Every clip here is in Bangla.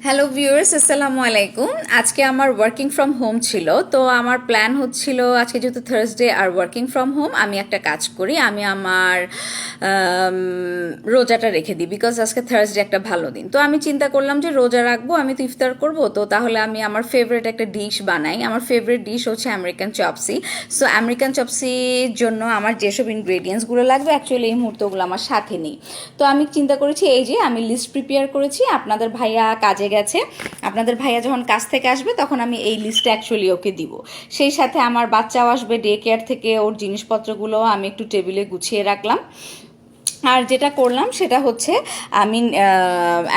হ্যালো ভিউয়ার্স, আসসালামু আলাইকুম। আজকে আমার ওয়ার্কিং ফ্রম হোম ছিল, তো আমার প্ল্যান হচ্ছিল আজকে যেহেতু Thursday are working from home, আমি একটা কাজ করি, আমি আমার রোজাটা রেখে দিই, বিকজ আজকে থার্সডে একটা ভালো দিন। তো আমি চিন্তা করলাম যে রোজা রাখবো, আমি তো ইফতার করবো, তো তাহলে আমি আমার ফেভারিট একটা ডিশ বানাই। আমার ফেভারিট ডিশ হচ্ছে আমেরিকান চপসি। সো আমেরিকান চপসির জন্য আমার যেসব ইনগ্রেডিয়েন্টসগুলো লাগবে, অ্যাকচুয়ালি এই মুহূর্তে ওগুলো আমার সাথে নেই। তো আমি চিন্তা করেছি, এই যে আমি লিস্ট প্রিপেয়ার করেছি, আপনাদের ভাইয়া কাজে গেছে, আপনাদের ভাইয়া যখন কাজ থেকে আসবে তখন আমি এই লিস্টটা অ্যাকচুয়ালি ওকে দিব। সেই সাথে আমার বাচ্চাও আসবে ডে কেয়ার থেকে, ওর জিনিসপত্রগুলো আমি একটু টেবিলে গুছিয়ে রাখলাম। আর যেটা করলাম সেটা হচ্ছে আমি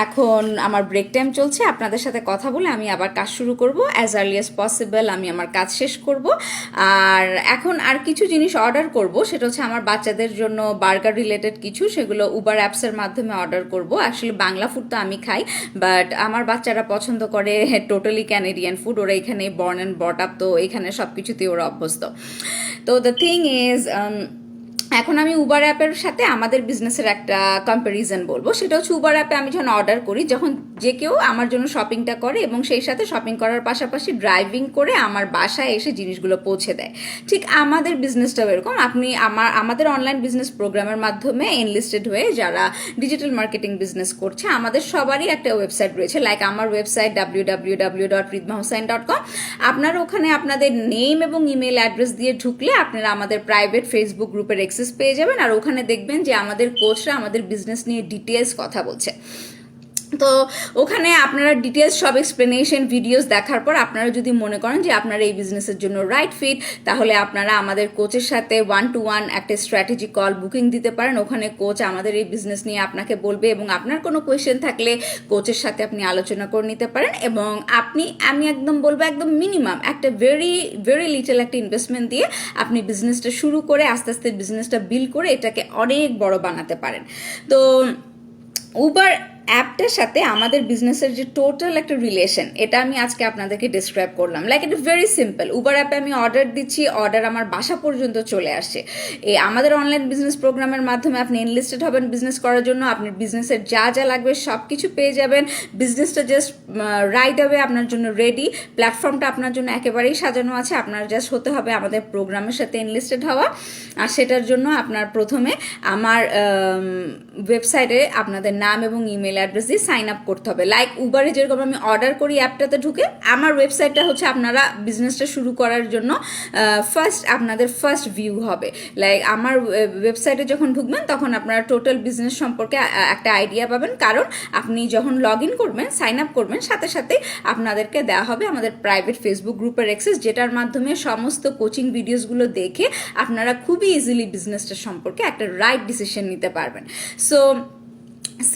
এখন আমার ব্রেক টাইম চলছে, আপনাদের সাথে কথা বলে আমি আবার কাজ শুরু করব। অ্যাজ আর্লি অ্যাজ পসিবল আমি আমার কাজ শেষ করব। আর এখন আর কিছু জিনিস অর্ডার করব, সেটা হচ্ছে আমার বাচ্চাদের জন্য বার্গার রিলেটেড কিছু, সেগুলো উবার অ্যাপসের মাধ্যমে অর্ডার করব। অ্যাকচুয়ালি বাংলা ফুড তো আমি খাই, বাট আমার বাচ্চারা পছন্দ করে টোটালি ক্যানেডিয়ান ফুড। ওরা এখানে বর্ন অ্যান্ড বট আপ, তো এখানে সব কিছুতেই ওরা অভ্যস্ত। তো দ্য থিং ইজ, এখন আমি উবার অ্যাপের সাথে আমাদের বিজনেসের একটা কম্প্যারিজন বলবো। সেটা হচ্ছে উবার অ্যাপে আমি যখন অর্ডার করি, যখন যে কেউ আমার জন্য শপিংটা করে এবং সেই সাথে শপিং করার পাশাপাশি ড্রাইভিং করে আমার বাসায় এসে জিনিসগুলো পৌঁছে দেয়, ঠিক আমাদের বিজনেসটাও এরকম। আপনি আমাদের অনলাইন বিজনেস প্রোগ্রামের মাধ্যমে এনলিস্টেড হয়ে যারা ডিজিটাল মার্কেটিং বিজনেস করছে, আমাদের সবারই একটা ওয়েবসাইট রয়েছে। লাইক আমার ওয়েবসাইট www.ridmahosain.com। আপনারা ওখানে আপনাদের নেম এবং ইমেল অ্যাড্রেস দিয়ে ঢুকলে আপনারা আমাদের প্রাইভেট ফেসবুক গ্রুপের পেয়ে যাবেন। আর ওখানে দেখবেন যে আমাদের কোচরা আমাদের বিজনেস নিয়ে ডিটেলস কথা বলছে। তো ওখানে আপনারা ডিটেলস সব এক্সপ্লেনেশন ভিডিওস দেখার পর আপনারা যদি মনে করেন যে আপনারা এই বিজনেসের জন্য রাইট ফিট, তাহলে আপনারা আমাদের কোচের সাথে 1-to-1 একটা স্ট্র্যাটেজি কল বুকিং দিতে পারেন। ওখানে কোচ আমাদের এই বিজনেস নিয়ে আপনাকে বলবে এবং আপনার কোনো কোয়েশ্চেন থাকলে কোচের সাথে আপনি আলোচনা করে নিতে পারেন। এবং আমি একদম বলবো, একদম মিনিমাম একটা ভেরি ভেরি লিটল একটা ইনভেস্টমেন্ট দিয়ে আপনি বিজনেসটা শুরু করে আস্তে আস্তে বিজনেসটা বিল্ড করে এটাকে অনেক বড় বানাতে পারেন। তো উবার অ্যাপটার সাথে আমাদের বিজনেসের যে টোটাল একটা রিলেশন, এটা আমি আজকে আপনাদেরকে ডিসক্রাইব করলাম। Like it very simple. Uber অ্যাপে আমি অর্ডার দিচ্ছি, অর্ডার আমার বাসা পর্যন্ত চলে আসছে। এই আমাদের অনলাইন বিজনেস প্রোগ্রামের মাধ্যমে আপনি এনলিস্টেড হবেন বিজনেস করার জন্য, আপনার বিজনেসের যা যা লাগবে সব কিছু পেয়ে যাবেন। বিজনেসটা জাস্ট রাইট হবে আপনার জন্য রেডি, প্ল্যাটফর্মটা আপনার জন্য একেবারেই সাজানো আছে। আপনার জাস্ট হতে হবে আমাদের প্রোগ্রামের সাথে এনলিস্টেড হওয়া। আর সেটার জন্য আপনার প্রথমে আমার ওয়েবসাইটে আপনাদের নাম এবং ইমেল অ্যাড্রেস দিয়ে সাইন আপ করতে হবে। লাইক উবারে যেরকম আমি অর্ডার করি অ্যাপটাতে ঢুকে, আমার ওয়েবসাইটটা হচ্ছে আপনারা বিজনেসটা শুরু করার জন্য আপনাদের ফার্স্ট ভিউ হবে। লাইক আমার ওয়েবসাইটে যখন ঢুকবেন তখন আপনারা টোটাল বিজনেস সম্পর্কে একটা আইডিয়া পাবেন, কারণ আপনি যখন লগ ইন করবেন, সাইন আপ করবেন, সাথে সাথে আপনাদেরকে দেওয়া হবে আমাদের প্রাইভেট ফেসবুক গ্রুপের অ্যাক্সেস, যেটার মাধ্যমে সমস্ত কোচিং ভিডিওসগুলো দেখে আপনারা খুবই ইজিলি বিজনেসটা সম্পর্কে একটা রাইট ডিসিশন নিতে পারবেন। So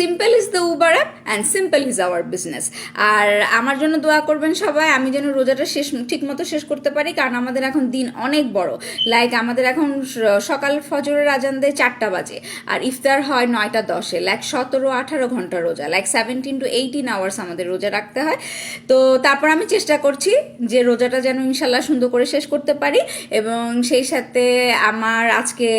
simple is the Uber app and simple is our business. আর আমার জন্য দোয়া করবেন সবাই, আমি যেন রোজাটা ঠিক মতো শেষ করতে পারি, কারণ আমাদের এখন দিন অনেক বড়। লাইক আমাদের এখন সকাল ফজরের আজান দেয় 4টা বাজে, আর ইফতার হয় 9টা 10-এ। লাইক 17-18 ঘন্টা রোজা, লাইক 17 to 18 আওয়ার্স আমাদের রোজা রাখতে হয়। তো তারপর আমি চেষ্টা করছি যে রোজাটা যেন ইনশাল্লাহ সুন্দর করে শেষ করতে পারি। এবং সেই সাথে আমার আজকে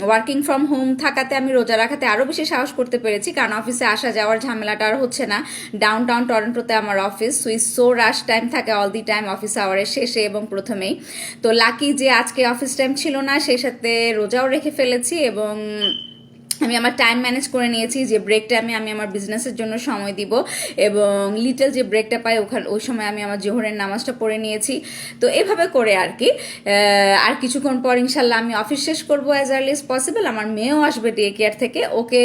ওয়ার্কিং ফ্রম হোম থাকাতে আমি রোজা রাখাতে আরও বেশি সাহস করতে পেরেছি, কারণ অফিসে আসা যাওয়ার ঝামেলাটা আর হচ্ছে না। ডাউন টাউন টরন্টোতে আমার অফিস, সো রাশ টাইম থাকে অল দি টাইম অফিস আওয়ারের শেষে এবং প্রথমেই। তো লাকি যে আজকে অফিস টাইম ছিল না, সেই সাথে রোজাও রেখে ফেলেছি এবং আমি আমার টাইম ম্যানেজ করে নিয়েছি যে ব্রেকটা আমি আমার বিজনেসের জন্য সময় দিব, এবং লিটল যে ব্রেকটা পাই ওই সময় আমি আমার জোহরের নামাজটা পড়ে নিয়েছি। তো এভাবে করে আর কি, আর কিছুক্ষণ পর ইনশাল্লাহ আমি অফিস শেষ করবো অ্যাজ আর্লি এজ পসিবল। আমার মেয়েও আসবে ডে কেয়ার থেকে, ওকে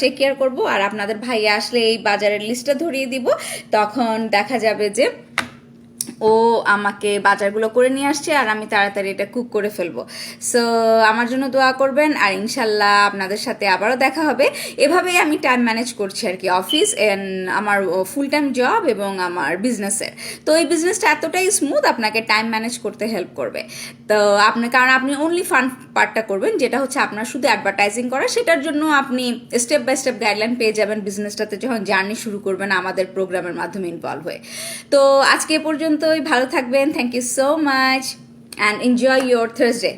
টেক কেয়ার করবো। আর আপনাদের ভাইয়া আসলে এই বাজারের লিস্টটা ধরিয়ে দিব, তখন দেখা যাবে যে ও আমাকে বাজারগুলো করে নিয়ে আসছে আর আমি তাড়াতাড়ি এটা কুক করে ফেলবো। সো আমার জন্য দোয়া করবেন, আর ইনশাল্লাহ আপনাদের সাথে আবারও দেখা হবে। এভাবেই আমি টাইম ম্যানেজ করছি আর কি, অফিস অ্যান্ড আমার ফুল টাইম জব এবং আমার বিজনেসের। তো এই বিজনেসটা এতটাই স্মুথ, আপনাকে টাইম ম্যানেজ করতে হেল্প করবে। তো কারণ আপনি অনলি ফান পার্টটা করবেন, যেটা হচ্ছে আপনার শুধু অ্যাডভার্টাইজিং করা, সেটার জন্য আপনি স্টেপ বাই স্টেপ গাইডলাইন পেয়ে যাবেন বিজনেসটাতে যখন জার্নি শুরু করবেন আমাদের প্রোগ্রামের মাধ্যমে ইনভলভ হয়ে। তো আজকে পর্যন্ত ভালো থাকবেন। Thank you so much and enjoy your Thursday.